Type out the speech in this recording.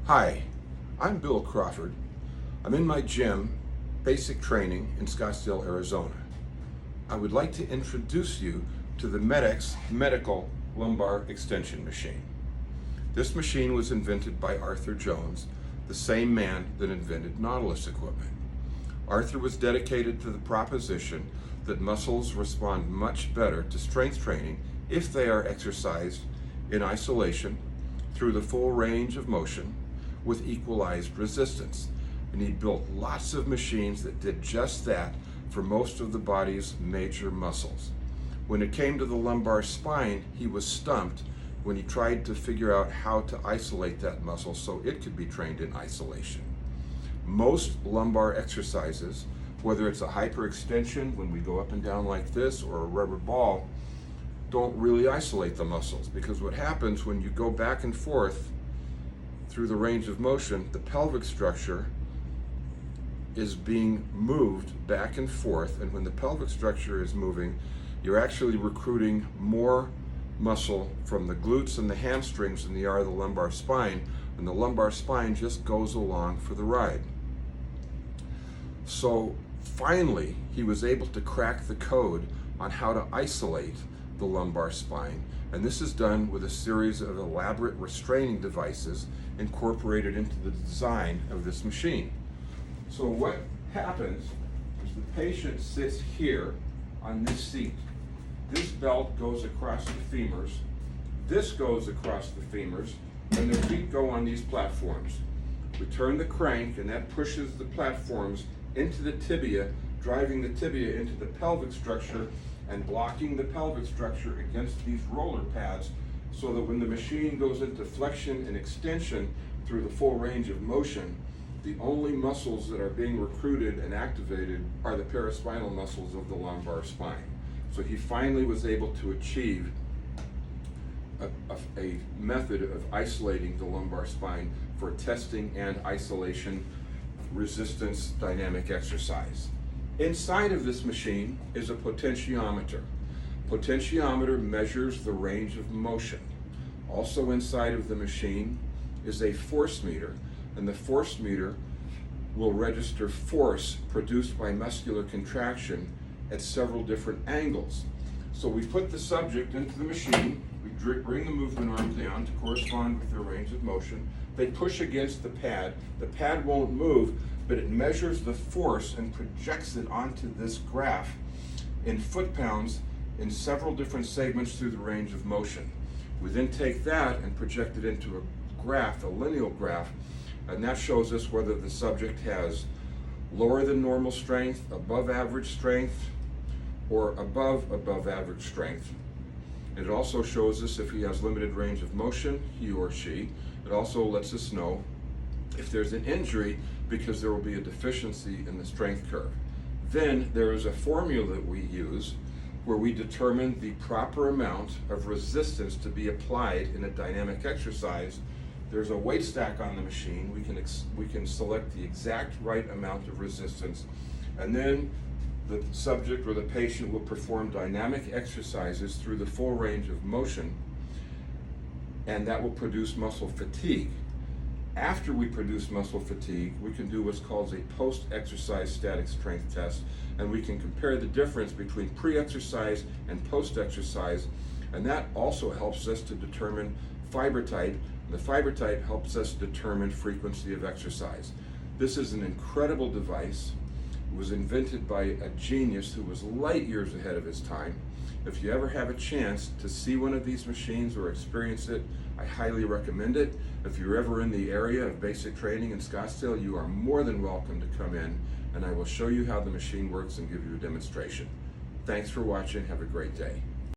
Hi, I'm Bill Crawford. I'm in my gym, basic training in Scottsdale, Arizona. I would like to introduce you to the MedX medical lumbar extension machine. This machine was invented by Arthur Jones, the same man that invented Nautilus equipment. Arthur was dedicated to the proposition that muscles respond much better to strength training if they are exercised in isolation through the full range of motion with equalized resistance. And he built lots of machines that did just that for most of the body's major muscles. When it came to the lumbar spine, he was stumped when he tried to figure out how to isolate that muscle so it could be trained in isolation. Most lumbar exercises, whether it's a hyperextension when we go up and down like this or a rubber ball, don't really isolate the muscles, because what happens when you go back and forth through the range of motion, the pelvic structure is being moved back and forth, and when the pelvic structure is moving, you're actually recruiting more muscle from the glutes and the hamstrings than you are the lumbar spine, and the lumbar spine just goes along for the ride. So finally, he was able to crack the code on how to isolate the lumbar spine, and this is done with a series of elaborate restraining devices incorporated into the design of this machine. So what happens is the patient sits here on this seat. This belt goes across the femurs, this goes across the femurs, and their feet go on these platforms. We turn the crank and that pushes the platforms into the tibia, driving the tibia into the pelvic structure and blocking the pelvic structure against these roller pads, so that when the machine goes into flexion and extension through the full range of motion, the only muscles that are being recruited and activated are the paraspinal muscles of the lumbar spine. So he finally was able to achieve a method of isolating the lumbar spine for testing and isolation resistance dynamic exercise. Inside of this machine is a potentiometer. Potentiometer measures the range of motion. Also inside of the machine is a force meter, and the force meter will register force produced by muscular contraction at several different angles. So we put the subject into the machine, we bring the movement arm down to correspond with their range of motion. They push against the pad won't move, but it measures the force and projects it onto this graph in foot-pounds in several different segments through the range of motion. We then take that and project it into a graph, a lineal graph, and that shows us whether the subject has lower than normal strength, above average strength, or above average strength. It also shows us if he has limited range of motion, he or she. It also lets us know if there's an injury, because there will be a deficiency in the strength curve. Then there is a formula that we use where we determine the proper amount of resistance to be applied in a dynamic exercise. There's a weight stack on the machine. We can select the exact right amount of resistance, and then the subject or the patient will perform dynamic exercises through the full range of motion, and that will produce muscle fatigue. After we produce muscle fatigue, we can do what's called a post-exercise static strength test, and we can compare the difference between pre-exercise and post-exercise, and that also helps us to determine fiber type. The fiber type helps us determine frequency of exercise. This is an incredible device. It was invented by a genius who was light years ahead of his time. If you ever have a chance to see one of these machines or experience it, I highly recommend it. If you're ever in the area of basic training in Scottsdale, you are more than welcome to come in, and I will show you how the machine works and give you a demonstration. Thanks for watching. Have a great day.